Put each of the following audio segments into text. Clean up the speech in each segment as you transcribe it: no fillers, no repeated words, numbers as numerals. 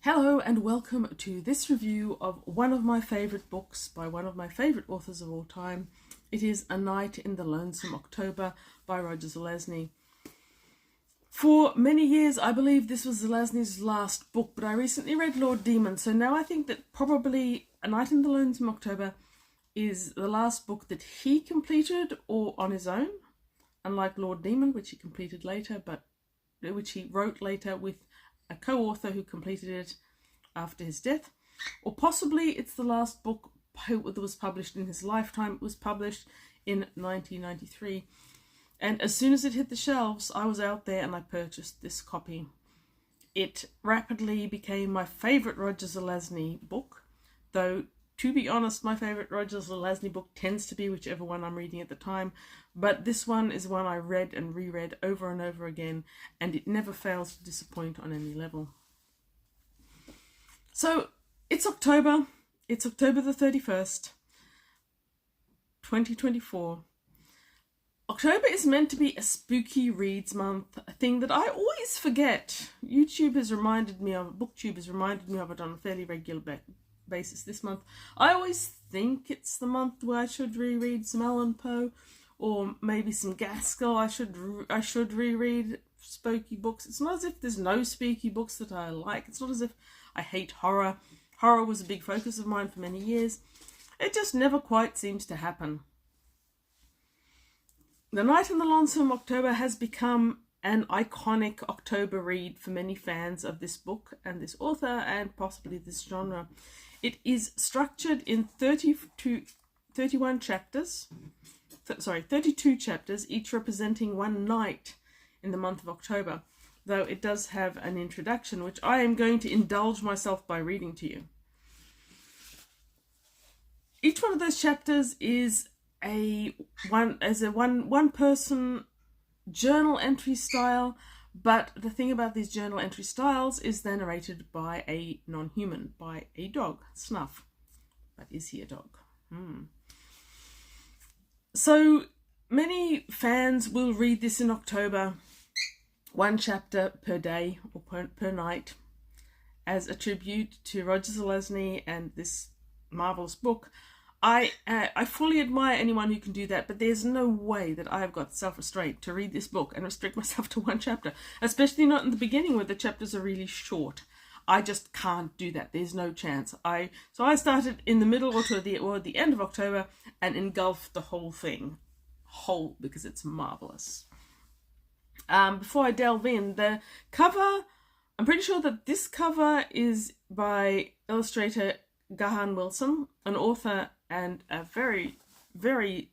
Hello and welcome to this review of one of my favourite books by one of my favourite authors of all time. It is A Night in the Lonesome October by Roger Zelazny. For many years I believe this was Zelazny's last book, but I recently read Lord Demon, so now I think that probably A Night in the Lonesome October is the last book that he completed or on his own, unlike Lord Demon, which he completed later, but which he wrote later with a co-author who completed it after his death. Or possibly it's the last book that was published in his lifetime. It was published in 1993. And as soon as it hit the shelves, I was out there and I purchased this copy. It rapidly became my favourite Roger Zelazny book, though to be honest, my favourite Roger Zelazny book tends to be whichever one I'm reading at the time, but this one is one I read and reread over and over again, and it never fails to disappoint on any level. So, it's October the 31st, 2024. October is meant to be a spooky reads month, a thing that I always forget. BookTube has reminded me of it on a fairly regular basis this month. I always think it's the month where I should reread some Allan Poe or maybe some Gaskell. I should reread spooky books. It's not as if there's no spooky books that I like. It's not as if I hate horror. Horror was a big focus of mine for many years. It just never quite seems to happen. The Night in the Lonesome October has become an iconic October read for many fans of this book and this author and possibly this genre. It is structured in 32 chapters, each representing one night in the month of October, though it does have an introduction, which I am going to indulge myself by reading to you. Each one of those chapters is a one-person journal entry style, but the thing about these journal entry styles is they're narrated by a non-human, by a dog, Snuff. But is he a dog? So many fans will read this in October, one chapter per day or per night, as a tribute to Roger Zelazny and this marvelous book. I fully admire anyone who can do that, but there's no way that I have got self-restraint to read this book and restrict myself to one chapter, especially not in the beginning where the chapters are really short. I just can't do that. There's no chance. So I started in the middle or the end of October and engulfed the whole thing, because it's marvelous. Before I delve in, the cover, I'm pretty sure that this cover is by illustrator Gahan Wilson, an author and a very, very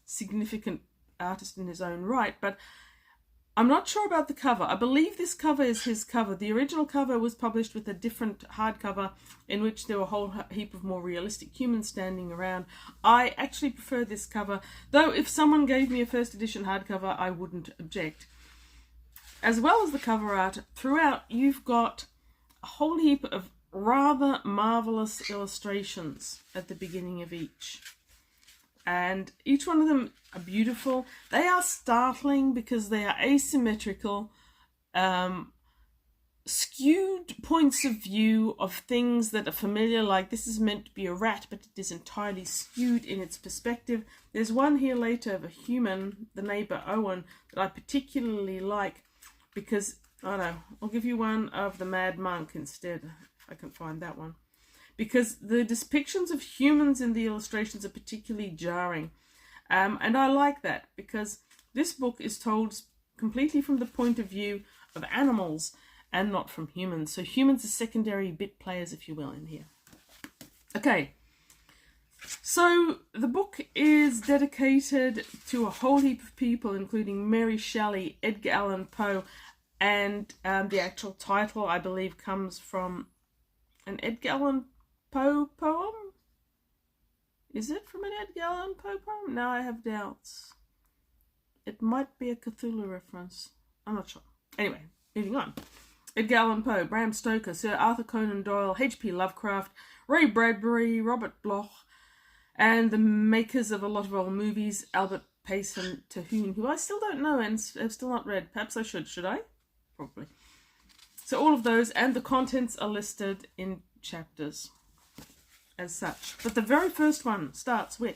significant artist in his own right, but I'm not sure about the cover. I believe this cover is his cover. The original cover was published with a different hardcover in which there were a whole heap of more realistic humans standing around. I actually prefer this cover, though if someone gave me a first edition hardcover, I wouldn't object. As well as the cover art, throughout you've got a whole heap of rather marvelous illustrations at the beginning of each, and each one of them are beautiful. They are startling because they are asymmetrical, skewed points of view of things that are familiar, like this is meant to be a rat but it is entirely skewed in its perspective. There's one here later of a human, the neighbour Owen, that I particularly like because, I don't know, I'll give you one of the Mad Monk instead. I can find that one, because the depictions of humans in the illustrations are particularly jarring, and I like that because this book is told completely from the point of view of animals and not from humans. So humans are secondary bit players, if you will, in here. Okay, so the book is dedicated to a whole heap of people, including Mary Shelley, Edgar Allan Poe, and the actual title, I believe, comes from an Edgar Allan Poe poem? Is it from an Edgar Allan Poe poem? Now I have doubts. It might be a Cthulhu reference. I'm not sure. Anyway, moving on. Edgar Allan Poe, Bram Stoker, Sir Arthur Conan Doyle, H.P. Lovecraft, Ray Bradbury, Robert Bloch, and the makers of a lot of old movies, Albert Payson Terhune, who I still don't know and have still not read. Perhaps I should. Should I? Probably. So all of those and the contents are listed in chapters as such. But the very first one starts with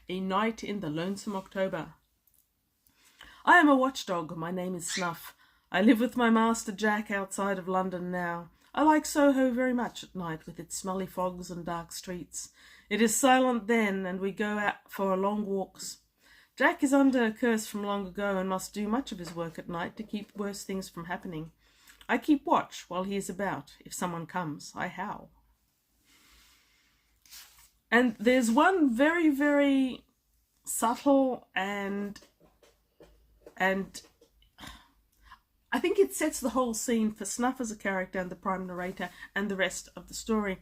A Night in the Lonesome October. I am a watchdog. My name is Snuff. I live with my master Jack outside of London now. I like Soho very much at night with its smelly fogs and dark streets. It is silent then, and we go out for long walks. Jack is under a curse from long ago and must do much of his work at night to keep worse things from happening. I keep watch while he is about. If someone comes, I howl. And there's one very, very subtle and I think it sets the whole scene for Snuff as a character and the prime narrator and the rest of the story.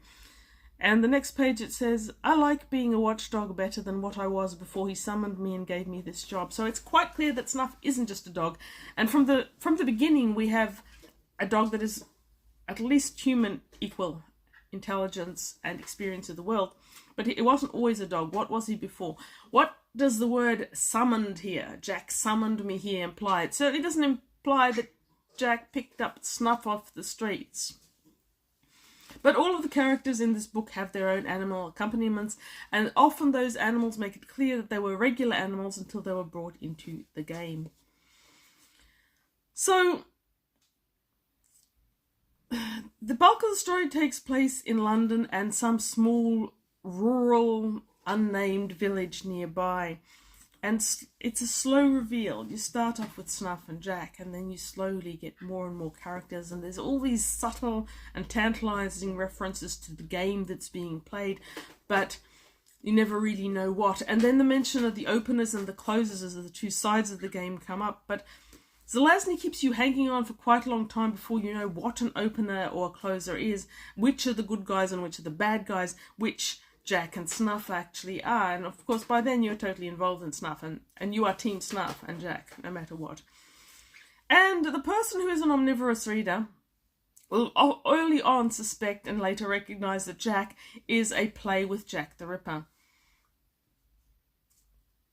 And the next page it says, I like being a watchdog better than what I was before he summoned me and gave me this job. So it's quite clear that Snuff isn't just a dog. And from the beginning we have a dog that is at least human equal intelligence and experience of the world. But it wasn't always a dog. What was he before? What does the word summoned here, Jack summoned me here, imply? It certainly doesn't imply that Jack picked up Snuff off the streets. But all of the characters in this book have their own animal accompaniments, and often those animals make it clear that they were regular animals until they were brought into the game. So the bulk of the story takes place in London and some small rural unnamed village nearby, and it's a slow reveal. You start off with Snuff and Jack, and then you slowly get more and more characters, and there's all these subtle and tantalizing references to the game that's being played, but you never really know what. And then the mention of the openers and the closers as the two sides of the game come up, but Zelazny keeps you hanging on for quite a long time before you know what an opener or a closer is, which are the good guys and which are the bad guys, which Jack and Snuff actually are. And of course by then you're totally involved in Snuff, and you are team Snuff and Jack no matter what. And the person who is an omnivorous reader will early on suspect and later recognize that Jack is a play with Jack the Ripper.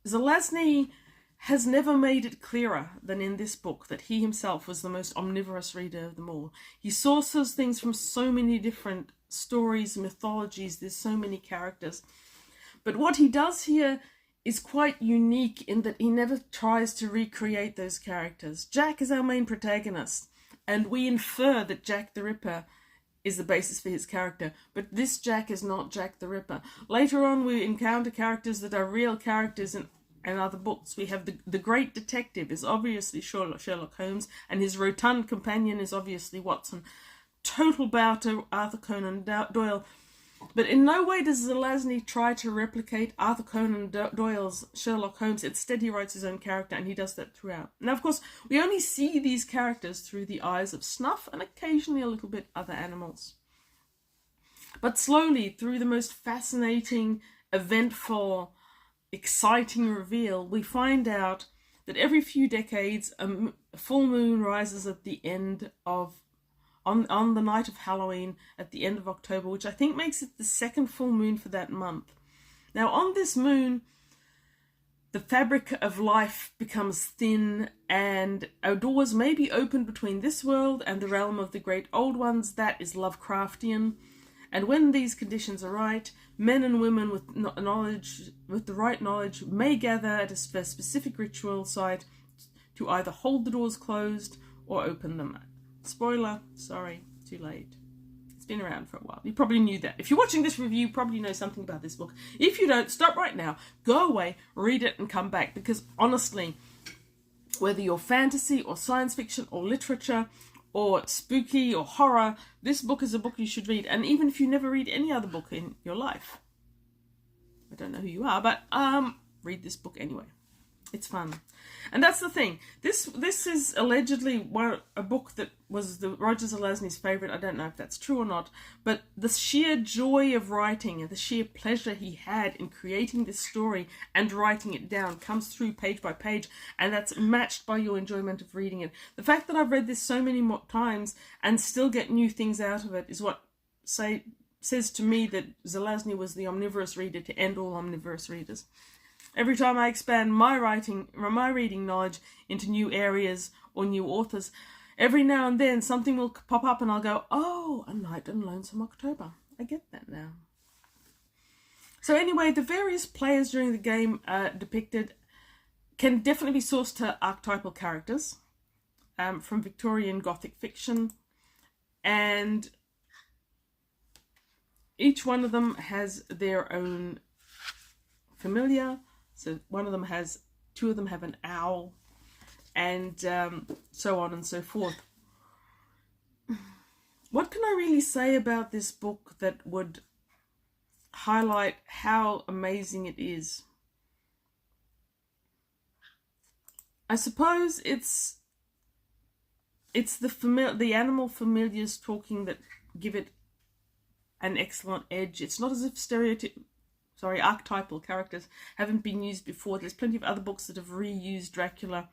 Zelazny has never made it clearer than in this book that he himself was the most omnivorous reader of them all. He sources things from so many different stories, mythologies, there's so many characters. But what he does here is quite unique in that he never tries to recreate those characters. Jack is our main protagonist, and we infer that Jack the Ripper is the basis for his character, but this Jack is not Jack the Ripper. Later on we encounter characters that are real characters in other books. We have the great detective is obviously Sherlock Holmes, and his rotund companion is obviously Watson. Total bow to Arthur Conan Doyle, but in no way does Zelazny try to replicate Arthur Conan Doyle's Sherlock Holmes. Instead he writes his own character, and he does that throughout. Now of course we only see these characters through the eyes of Snuff and occasionally a little bit other animals. But slowly, through the most fascinating, eventful, exciting reveal, we find out that every few decades a full moon rises at the end of on the night of Halloween at the end of October, which I think makes it the second full moon for that month. Now on this moon the fabric of life becomes thin, and doors may be opened between this world and the realm of the great old ones. That is Lovecraftian. And when these conditions are right, men and women with the right knowledge may gather at a specific ritual site to either hold the doors closed or open them. Spoiler, sorry, too late. It's been around for a while. You probably knew that. If you're watching this review, you probably know something about this book. If you don't, stop right now, go away, read it and come back, because honestly, whether you're fantasy or science fiction or literature or spooky or horror, this book is a book you should read. And even if you never read any other book in your life, I don't know who you are, but read this book anyway. It's fun. And that's the thing. This is allegedly a book that was the Roger Zelazny's favourite. I don't know if that's true or not, but the sheer joy of writing and the sheer pleasure he had in creating this story and writing it down comes through page by page, and that's matched by your enjoyment of reading it. The fact that I've read this so many more times and still get new things out of it is what says to me that Zelazny was the omnivorous reader to end all omnivorous readers. Every time I expand my reading knowledge into new areas or new authors, every now and then something will pop up and I'll go, oh, A Night in Lonesome October. I get that now. So anyway, the various players during the game depicted can definitely be sourced to archetypal characters from Victorian Gothic fiction, and each one of them has their own familiar. So two of them have an owl, and so on and so forth. What can I really say about this book that would highlight how amazing it is? I suppose it's the animal familiars talking that give it an excellent edge. It's not as if archetypal characters haven't been used before. There's plenty of other books that have reused Dracula.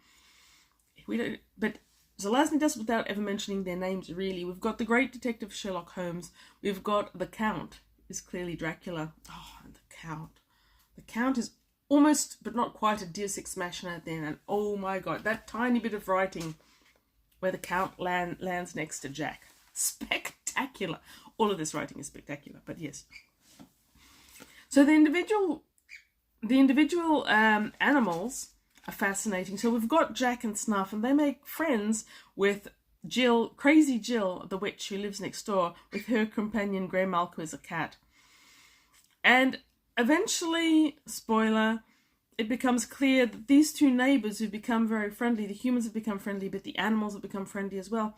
But Zelazny does without ever mentioning their names, really. We've got the great detective Sherlock Holmes. We've got the Count is clearly Dracula. Oh, and the Count. The Count is almost, but not quite, a Deus Ex Machina then. And oh my God, that tiny bit of writing where the Count lands next to Jack. Spectacular. All of this writing is spectacular, but yes. So the individual animals are fascinating. So we've got Jack and Snuff, and they make friends with Jill, Crazy Jill, the witch who lives next door, with her companion Grey Malco as a cat. And eventually, spoiler, it becomes clear that these two neighbours who've become very friendly, the humans have become friendly, but the animals have become friendly as well,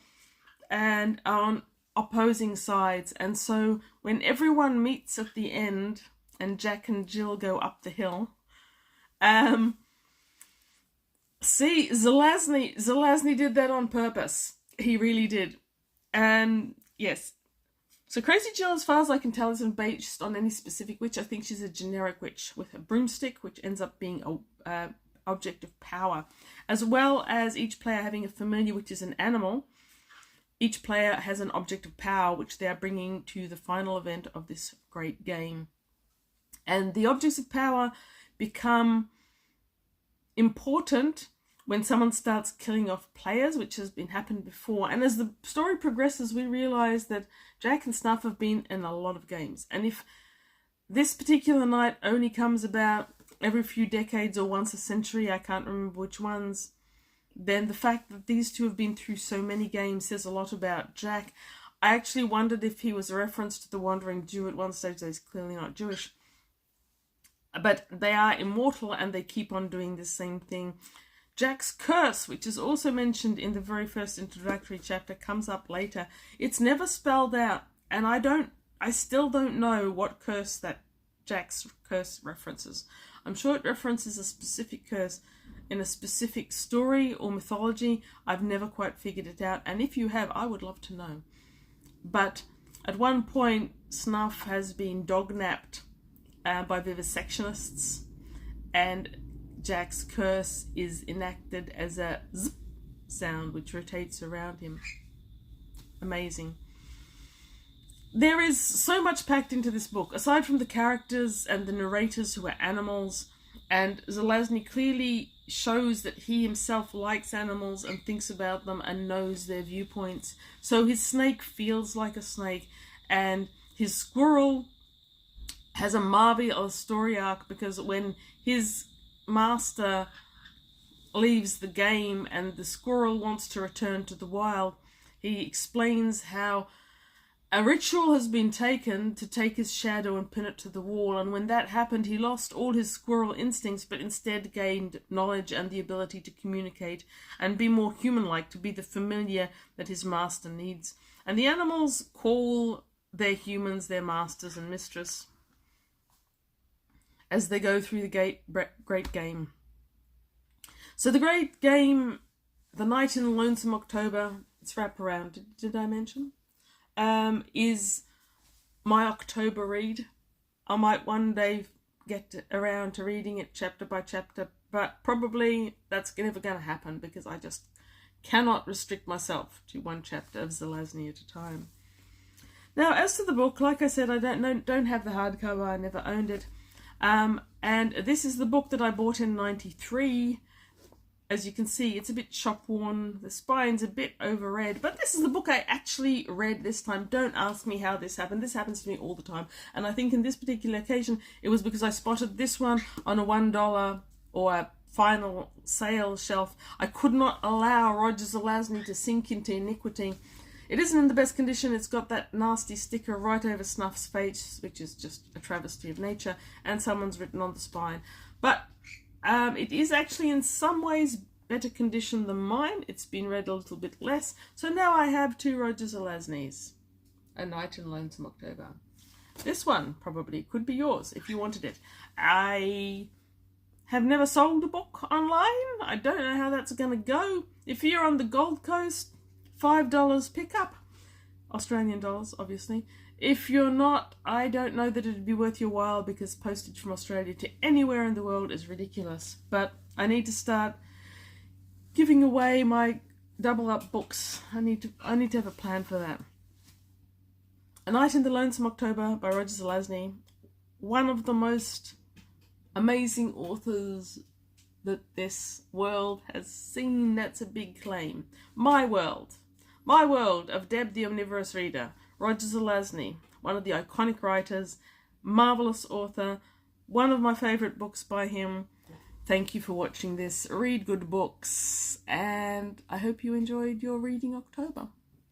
and are on opposing sides. And so when everyone meets at the end and Jack and Jill go up the hill, see, Zelazny did that on purpose. He really did. And yes. So Crazy Jill, as far as I can tell, isn't based on any specific witch. I think she's a generic witch with a broomstick, which ends up being a object of power, as well as each player having a familiar, which is an animal. Each player has an object of power, which they are bringing to the final event of this great game. And the objects of power become important when someone starts killing off players, which has been happened before. And as the story progresses, we realise that Jack and Snuff have been in a lot of games. And if this particular night only comes about every few decades or once a century, I can't remember which ones, then the fact that these two have been through so many games says a lot about Jack. I actually wondered if he was a reference to the Wandering Jew at one stage, though he's clearly not Jewish. But they are immortal and they keep on doing the same thing. Jack's curse, which is also mentioned in the very first introductory chapter, comes up later. It's never spelled out, and I still don't know what curse that Jack's curse references. I'm sure it references a specific curse in a specific story or mythology. I've never quite figured it out, and if you have, I would love to know. But at one point, Snuff has been dognapped by vivisectionists, and Jack's curse is enacted as a zip sound which rotates around him. Amazing. There is so much packed into this book, aside from the characters and the narrators who are animals, and Zelazny clearly shows that he himself likes animals and thinks about them and knows their viewpoints. So his snake feels like a snake, and his squirrel has a marvelous story arc, because when his master leaves the game and the squirrel wants to return to the wild, he explains how a ritual has been taken to take his shadow and pin it to the wall, and when that happened he lost all his squirrel instincts but instead gained knowledge and the ability to communicate and be more human-like, to be the familiar that his master needs. And the animals call their humans their masters and mistress as they go through the great game. So the great game, The Night in Lonesome October, it's wraparound, did I mention? Is my October read. I might one day get around to reading it chapter by chapter, but probably that's never going to happen because I just cannot restrict myself to one chapter of Zelazny at a time. Now, as to the book, like I said, I don't have the hardcover. I never owned it. And this is the book that I bought in '93, As you can see, it's a bit shop worn. The spine's a bit overread, but this is the book I actually read this time. Don't ask me how this happened. This happens to me all the time. And I think in this particular occasion, it was because I spotted this one on a $1 or a final sale shelf. I could not allow Roger Zelazny to sink into iniquity. It isn't in the best condition. It's got that nasty sticker right over Snuff's face, which is just a travesty of nature, and someone's written on the spine. But it is actually in some ways better condition than mine. It's been read a little bit less. So now I have 2 Roger Zelazny's, A Night in Lonesome October. This one probably could be yours if you wanted it. I have never sold a book online. I don't know how that's going to go. If you're on the Gold Coast, $5 pickup. Australian dollars, obviously. If you're not, I don't know that it'd be worth your while, because postage from Australia to anywhere in the world is ridiculous. But I need to start giving away my double up books. I need to have a plan for that. A Night in the Lonesome October by Roger Zelazny. One of the most amazing authors that this world has seen. That's a big claim. My world of Deb the Omnivorous Reader. Roger Zelazny, one of the iconic writers, marvellous author, one of my favourite books by him. Thank you for watching this. Read good books, and I hope you enjoyed your reading October.